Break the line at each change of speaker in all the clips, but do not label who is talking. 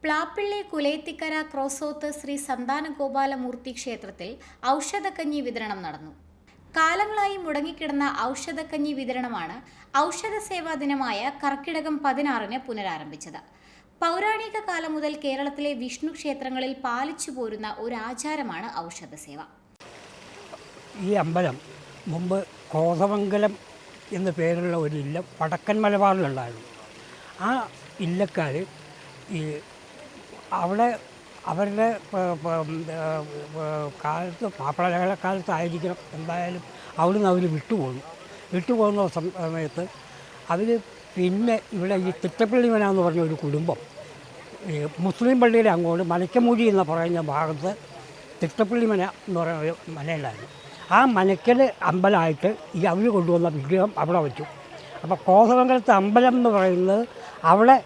പ്ലാപ്പിള്ളി കുലയത്തിക്കര ക്രോസോത്ത് ശ്രീ സന്താനഗോപാലമൂർത്തി ക്ഷേത്രത്തിൽ ഔഷധക്കഞ്ഞി വിതരണം നടന്നു. കാലങ്ങളായി മുടങ്ങിക്കിടന്ന ഔഷധക്കഞ്ഞി വിതരണമാണ് ഔഷധ സേവാ ദിനമായ കർക്കിടകം 16-ന് പുനരാരംഭിച്ചത്. പൗരാണിക കാലം മുതൽ കേരളത്തിലെ വിഷ്ണു ക്ഷേത്രങ്ങളിൽ പാലിച്ചു പോരുന്ന ഒരു ആചാരമാണ് ഔഷധസേവ.
ഈ അമ്പലം മുമ്പ് കോതമംഗലം എന്ന പേരുള്ള ഒരു ഇല്ലം വടക്കൻ മലബാറിലുണ്ടായിരുന്നു. ആ ഇല്ലക്കാർ ഈ അവിടെ അവരുടെ കാലത്ത് മാപ്പിളകാലത്തായിരിക്കണം എന്തായാലും അവിടുന്ന് അവർ വിട്ടുപോകുന്ന സമയത്ത് അവർ പിന്നെ ഇവിടെ ഈ തിട്ടപ്പള്ളി മന എന്ന് പറഞ്ഞ ഒരു കുടുംബം ഈ മുസ്ലിം പള്ളിയുടെ അങ്ങോട്ട് മലക്കമൂഴി എന്ന് പറയുന്ന ഭാഗത്ത് തിട്ടപ്പള്ളി മന എന്ന് പറയുന്ന ഒരു മനയുണ്ടായിരുന്നു. ആ മനയ്ക്കൽ അമ്പലമായിട്ട് ഈ അവർ കൊണ്ടുവന്ന വിഗ്രഹം അവിടെ വെച്ചു. അപ്പോൾ കോതമംഗലത്തെ അമ്പലം എന്ന് പറയുന്നത് അവിടെ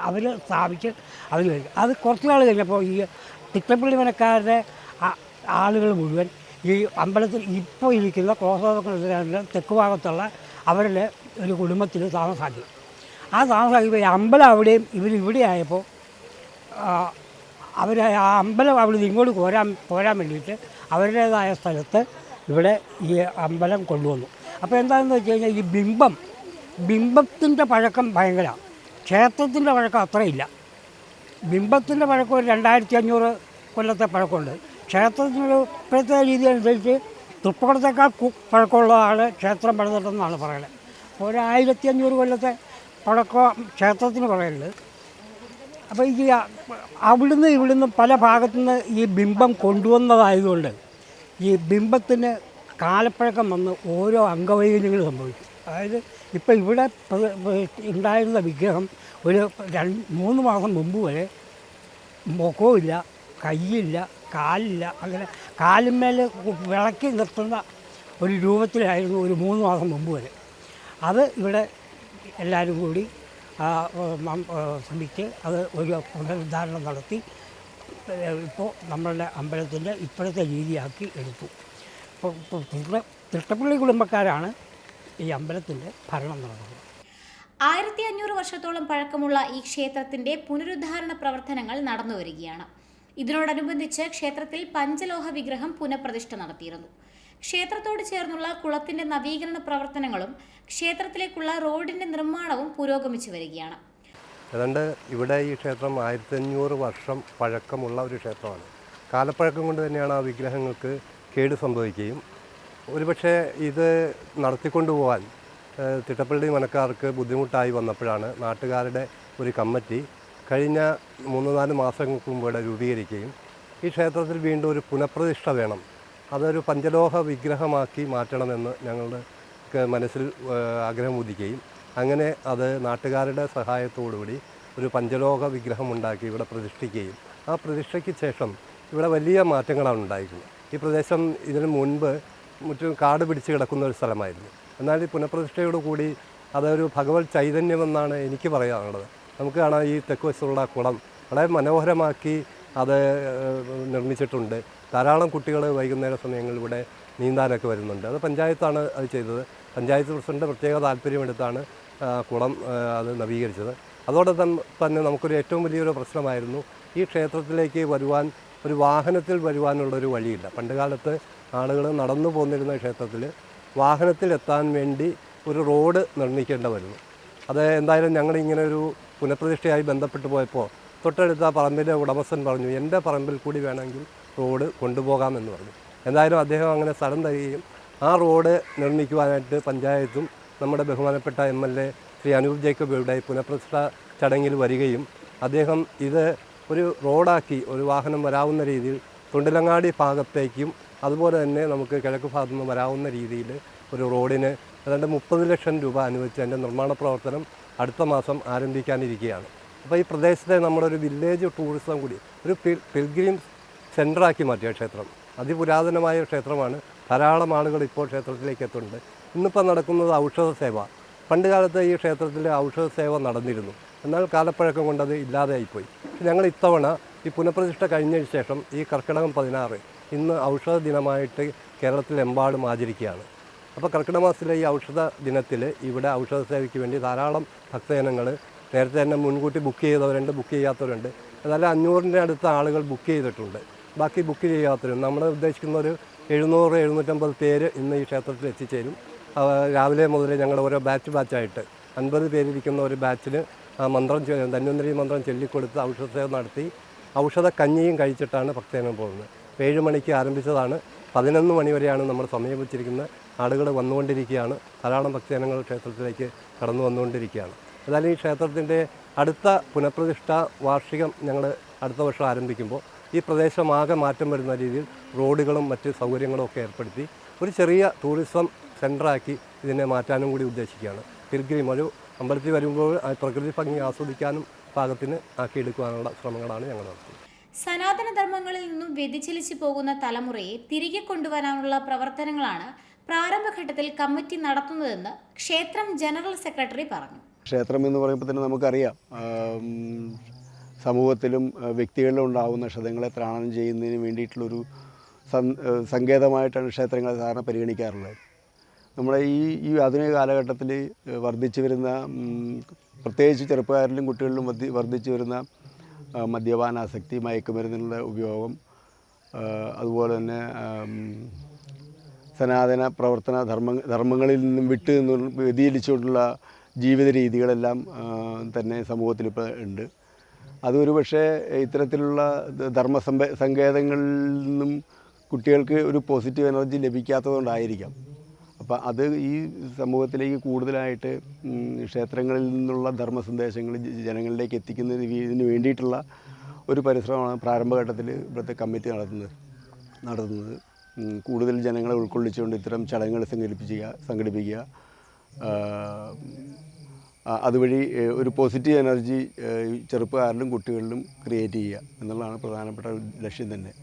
അവർ സ്ഥാപിച്ച് അവർ കഴിക്കും. അത് കുറച്ച് നാൾ കഴിഞ്ഞപ്പോൾ ഈ തിട്ടപ്പള്ളി മനക്കാരുടെ ആളുകൾ മുഴുവൻ ഈ അമ്പലത്തിൽ ഇപ്പോൾ ഇരിക്കുന്ന കോതമംഗലത്തിൻ്റെ തെക്ക് ഭാഗത്തുള്ള അവരുടെ ഒരു കുടുംബത്തിൽ താമസാക്കി. ആ താമസാക്കിയപ്പോൾ ഈ അമ്പലം അവിടെയും ഇവരിവിടെ ആയപ്പോൾ അവർ ആ അമ്പലം അവിടെ ഇങ്ങോട്ട് പോരാൻ വേണ്ടിയിട്ട് അവരുടേതായ സ്ഥലത്ത് ഇവിടെ ഈ അമ്പലം കൊണ്ടുവന്നു. അപ്പോൾ എന്താണെന്ന് വെച്ച് കഴിഞ്ഞാൽ ഈ ബിംബത്തിൻ്റെ പഴക്കം ഭയങ്കരമാണ്. ക്ഷേത്രത്തിൻ്റെ പഴക്കം അത്രയില്ല. ബിംബത്തിൻ്റെ പഴക്കം ഒരു 2500 കൊല്ലത്തെ പഴക്കമുണ്ട്. ക്ഷേത്രത്തിനൊരു പ്രത്യേക രീതി അനുസരിച്ച് തൃപ്പൂണിത്തേക്കാൾ പഴക്കമുള്ളതാണ് ക്ഷേത്രം പണിതിട്ടെന്നാണ് പറയുന്നത്. ഒരു 1500 കൊല്ലത്തെ പഴക്കം ക്ഷേത്രത്തിന് പറയുന്നത്. അപ്പോൾ ഈ ഇവിടുന്ന് പല ഭാഗത്തുനിന്ന് ഈ ബിംബം കൊണ്ടുവന്നതായതുകൊണ്ട് ഈ ബിംബത്തിന് കാലപ്പഴക്കം വന്ന് ഓരോ അംഗവൈകല്യങ്ങൾ സംഭവിക്കും. അതായത് ഇപ്പോൾ ഇവിടെ ഉണ്ടായിരുന്ന വിഗ്രഹം ഒരു 3 മാസം മുമ്പ് വരെ മുഖമില്ല, കയ്യില്ല, കാലില്ല, അങ്ങനെ കാലിന്മേൽ വിളക്കി നിർത്തുന്ന ഒരു രൂപത്തിലായിരുന്നു ഒരു 3 മാസം മുമ്പ് വരെ. അത് ഇവിടെ എല്ലാവരും കൂടി ശ്രമിച്ച് അത് ഒരു പുനരുദ്ധാരണം നടത്തി ഇപ്പോൾ നമ്മളുടെ അമ്പലത്തിൻ്റെ ഇപ്പോഴത്തെ രീതിയാക്കി എടുത്തു. ഇപ്പോൾ തിട്ടപ്പള്ളി കുടുംബക്കാരാണ് ഈ അമ്പലത്തിൻ്റെ ഭരണം നടന്നത്.
1500 വർഷത്തോളം പഴക്കമുള്ള ഈ ക്ഷേത്രത്തിൻ്റെ പുനരുദ്ധാരണ പ്രവർത്തനങ്ങൾ നടന്നു വരികയാണ്. ഇതിനോടനുബന്ധിച്ച് ക്ഷേത്രത്തിൽ പഞ്ചലോഹ വിഗ്രഹം പുനഃപ്രതിഷ്ഠ നടത്തിയിരുന്നു. ക്ഷേത്രത്തോട് ചേർന്നുള്ള കുളത്തിൻ്റെ നവീകരണ പ്രവർത്തനങ്ങളും ക്ഷേത്രത്തിലേക്കുള്ള റോഡിൻ്റെ നിർമ്മാണവും പുരോഗമിച്ചു വരികയാണ്.
അതുകൊണ്ട് ഇവിടെ ഈ ക്ഷേത്രം 1500 വർഷം പഴക്കമുള്ള ഒരു ക്ഷേത്രമാണ്. കാലപ്പഴക്കം കൊണ്ട് തന്നെയാണ് ആ വിഗ്രഹങ്ങൾക്ക് കേട് സംഭവിക്കുകയും ഒരുപക്ഷെ ഇത് നടത്തിക്കൊണ്ടുപോകാൻ തിട്ടപ്പള്ളി മനക്കാർക്ക് ബുദ്ധിമുട്ടായി വന്നപ്പോഴാണ് നാട്ടുകാരുടെ ഒരു കമ്മിറ്റി കഴിഞ്ഞ 3-4 മാസങ്ങൾക്ക് മുമ്പ് ഇവിടെ രൂപീകരിക്കുകയും ഈ ക്ഷേത്രത്തിൽ വീണ്ടും ഒരു പുനഃപ്രതിഷ്ഠ വേണം, അതൊരു പഞ്ചലോഹ വിഗ്രഹമാക്കി മാറ്റണമെന്ന് ഞങ്ങളുടെ മനസ്സിൽ ആഗ്രഹം ഉദിക്കുകയും അങ്ങനെ അത് നാട്ടുകാരുടെ സഹായത്തോടുകൂടി ഒരു പഞ്ചലോഹ വിഗ്രഹം ഉണ്ടാക്കി ഇവിടെ പ്രതിഷ്ഠിക്കുകയും ആ പ്രതിഷ്ഠയ്ക്ക് ശേഷം ഇവിടെ വലിയ മാറ്റങ്ങളാണ് ഉണ്ടായിരിക്കുന്നത്. ഈ പ്രദേശം ഇതിനു മുൻപ് മുറ്റും കാട് പിടിച്ച് കിടക്കുന്ന ഒരു സ്ഥലമായിരുന്നു. എന്നാൽ ഈ പുനഃപ്രതിഷ്ഠയോടുകൂടി അതൊരു ഭഗവത് ചൈതന്യമെന്നാണ് എനിക്ക് പറയാനുള്ളത്. നമുക്ക് കാണാം ഈ തെക്ക് വശത്തുള്ള കുളം വളരെ മനോഹരമാക്കി അത് നിർമ്മിച്ചിട്ടുണ്ട്. ധാരാളം കുട്ടികൾ വൈകുന്നേര സമയങ്ങളിൽ ഇവിടെ നീന്താനൊക്കെ വരുന്നുണ്ട്. അത് പഞ്ചായത്താണ് അത് ചെയ്തത്. പഞ്ചായത്ത് പ്രസിഡന്റ് പ്രത്യേക താല്പര്യമെടുത്താണ് കുളം അത് നവീകരിച്ചത്. അതോടെ തന്നെ നമുക്കൊരു ഏറ്റവും വലിയൊരു പ്രശ്നമായിരുന്നു ഈ ക്ഷേത്രത്തിലേക്ക് വരുവാൻ ഒരു വാഹനത്തിൽ വരുവാനുള്ളൊരു വഴിയില്ല. പണ്ടുകാലത്ത് ആളുകൾ നടന്നു പോന്നിരുന്ന ക്ഷേത്രത്തിൽ വാഹനത്തിലെത്താൻ വേണ്ടി ഒരു റോഡ് നിർമ്മിക്കേണ്ട വരുന്നു. അത് എന്തായാലും ഞങ്ങളിങ്ങനെ ഒരു പുനഃപ്രതിഷ്ഠയായി ബന്ധപ്പെട്ട് പോയപ്പോൾ തൊട്ടടുത്ത പറമ്പിൻ്റെ ഉടമസ്ഥൻ പറഞ്ഞു, എൻ്റെ പറമ്പിൽ കൂടി വേണമെങ്കിൽ റോഡ് കൊണ്ടുപോകാമെന്ന് പറഞ്ഞു. എന്തായാലും അദ്ദേഹം അങ്ങനെ സ്ഥലം തരികയും ആ റോഡ് നിർമ്മിക്കുവാനായിട്ട് പഞ്ചായത്തും നമ്മുടെ ബഹുമാനപ്പെട്ട MLA ശ്രീ അനൂപ് ജേക്കബ് ഇവിടെ പുനഃപ്രതിഷ്ഠ ചടങ്ങിൽ വരികയും അദ്ദേഹം ഇത് ഒരു റോഡാക്കി ഒരു വാഹനം വരാവുന്ന രീതിയിൽ തൊണ്ടിലങ്ങാടി ഭാഗത്തേക്കും അതുപോലെ തന്നെ നമുക്ക് കിഴക്ക് ഭാഗത്തു നിന്ന് വരാവുന്ന രീതിയിൽ ഒരു റോഡിന് ഏതാണ്ട് 30 ലക്ഷം രൂപ അനുവദിച്ച് അതിൻ്റെ നിർമ്മാണ പ്രവർത്തനം അടുത്ത മാസം ആരംഭിക്കാനിരിക്കുകയാണ്. അപ്പോൾ ഈ പ്രദേശത്തെ നമ്മുടെ ഒരു വില്ലേജ് ടൂറിസം കൂടി ഒരു പിൽഗ്രിം സെൻ്ററാക്കി മാറ്റിയ ക്ഷേത്രം അതിപുരാതനമായ ക്ഷേത്രമാണ്. ധാരാളം ആളുകൾ ഇപ്പോൾ ക്ഷേത്രത്തിലേക്ക് എത്തുന്നുണ്ട്. ഇന്നിപ്പോൾ നടക്കുന്നത് ഔഷധ സേവ. പണ്ട് കാലത്ത് ഈ ക്ഷേത്രത്തിൽ ഔഷധ സേവ നടന്നിരുന്നു, എന്നാൽ കാലപ്പഴക്കം കൊണ്ടത് ഇല്ലാതെയായിപ്പോയി. ഞങ്ങൾ ഇത്തവണ ഈ പുനഃപ്രതിഷ്ഠ കഴിഞ്ഞതിന് ശേഷം ഈ കർക്കിടകം 16 ഇന്ന് ഔഷധ ദിനമായിട്ട് കേരളത്തിലെമ്പാടും ആചരിക്കുകയാണ്. അപ്പോൾ കർക്കിടക മാസത്തിലെ ഈ ഔഷധ ദിനത്തിൽ ഇവിടെ ഔഷധ സേവയ്ക്ക് വേണ്ടി ധാരാളം ഭക്തജനങ്ങൾ നേരത്തെ തന്നെ മുൻകൂട്ടി ബുക്ക് ചെയ്തവരുണ്ട്, ബുക്ക് ചെയ്യാത്തവരുണ്ട്. അതായത് 500ൻ്റെ അടുത്ത ആളുകൾ ബുക്ക് ചെയ്തിട്ടുണ്ട്. ബാക്കി ബുക്ക് ചെയ്യാത്തവരും നമ്മൾ ഉദ്ദേശിക്കുന്ന ഒരു 700-750 പേര് ഇന്ന് ഈ ക്ഷേത്രത്തിൽ എത്തിച്ചേരും. രാവിലെ മുതൽ ഞങ്ങൾ ഓരോ ബാച്ചായിട്ട് 50 പേരിരിക്കുന്ന ഒരു ബാച്ചിന് ധന്വന്തരി മന്ത്രം ചൊല്ലിക്കൊടുത്ത് ഔഷധസേവ നടത്തി ഔഷധ കഞ്ഞിയും കഴിച്ചിട്ടാണ് ഭക്തജനം പോകുന്നത്. 7 മണിക്ക് ആരംഭിച്ചതാണ്. 11 മണി വരെയാണ് നമ്മൾ സമയം വെച്ചിരിക്കുന്നത്. ആളുകൾ വന്നുകൊണ്ടിരിക്കുകയാണ്. ധാരാളം ഭക്തജനങ്ങൾ ക്ഷേത്രത്തിലേക്ക് കടന്നു വന്നുകൊണ്ടിരിക്കുകയാണ്. അതായത് ഈ ക്ഷേത്രത്തിൻ്റെ അടുത്ത പുനഃപ്രതിഷ്ഠ വാർഷികം ഞങ്ങൾ അടുത്ത വർഷം ആരംഭിക്കുമ്പോൾ ഈ പ്രദേശമാകെ മാറ്റം വരുന്ന രീതിയിൽ റോഡുകളും മറ്റ് സൗകര്യങ്ങളും ഒക്കെ ഏർപ്പെടുത്തി ഒരു ചെറിയ ടൂറിസം സെൻ്ററാക്കി ഇതിനെ മാറ്റാനും കൂടി ഉദ്ദേശിക്കുകയാണ്. പിൽഗ്രിം ഒരു അമ്പലത്തിൽ വരുമ്പോൾ ആ പ്രകൃതി ഭംഗി ആസ്വദിക്കാനും പാകത്തിന് ആക്കിയെടുക്കുവാനുള്ള ശ്രമങ്ങളാണ് ഞങ്ങൾ നടത്തുന്നത്.
സനാതനധർമ്മങ്ങളിൽ നിന്നും വ്യതിചലിച്ചു പോകുന്ന തലമുറയെ തിരികെ കൊണ്ടുവരാനുള്ള പ്രവർത്തനങ്ങളാണ് പ്രാരംഭഘട്ടത്തിൽ കമ്മിറ്റി നടത്തുന്നതെന്ന് ക്ഷേത്രം ജനറൽ സെക്രട്ടറി പറഞ്ഞു.
ക്ഷേത്രം എന്ന് പറയുമ്പോൾ തന്നെ നമുക്കറിയാം, സമൂഹത്തിലും വ്യക്തികളിലും ഉണ്ടാകുന്ന ക്ഷതങ്ങളെ ത്രാണം ചെയ്യുന്നതിന് വേണ്ടിയിട്ടുള്ളൊരു സങ്കേതമായിട്ടാണ് ക്ഷേത്രങ്ങളെ സാധാരണ പരിഗണിക്കാറുള്ളത്. നമ്മുടെ ഈ ആധുനിക കാലഘട്ടത്തിൽ വർദ്ധിച്ചു വരുന്ന, പ്രത്യേകിച്ച് ചെറുപ്പക്കാരിലും കുട്ടികളിലും വർദ്ധിച്ചു വരുന്ന മദ്യപാനാസക്തി, മയക്കുമരുന്നിനുള്ള ഉപയോഗം, അതുപോലെ തന്നെ സനാതന പ്രവർത്തന ധർമ്മങ്ങളിൽ നിന്നും വിട്ട് വ്യതിചലിച്ചുകൊണ്ടുള്ള ജീവിത രീതികളെല്ലാം തന്നെ സമൂഹത്തിലിപ്പോൾ ഉണ്ട്. അതൊരു പക്ഷേ ഇത്തരത്തിലുള്ള സങ്കേതങ്ങളിൽ നിന്നും കുട്ടികൾക്ക് ഒരു പോസിറ്റീവ് എനർജി ലഭിക്കാത്തതുകൊണ്ടായിരിക്കാം. അപ്പോൾ അത് ഈ സമൂഹത്തിലേക്ക് കൂടുതലായിട്ട് ക്ഷേത്രങ്ങളിൽ നിന്നുള്ള ധർമ്മ സന്ദേശങ്ങൾ ജനങ്ങളിലേക്ക് എത്തിക്കുന്നതിന് വേണ്ടിയിട്ടുള്ള ഒരു പരിശ്രമമാണ് പ്രാരംഭഘട്ടത്തിൽ ഇവിടുത്തെ കമ്മിറ്റി നടത്തുന്നത്. കൂടുതൽ ജനങ്ങളെ ഉൾക്കൊള്ളിച്ചുകൊണ്ട് ഇത്തരം ചടങ്ങുകൾ സംഘടിപ്പിക്കുക, അതുവഴി ഒരു പോസിറ്റീവ് എനർജി ചെറുപ്പക്കാരിലും കുട്ടികളിലും ക്രിയേറ്റ് ചെയ്യുക എന്നുള്ളതാണ് പ്രധാനപ്പെട്ട ലക്ഷ്യം തന്നെ.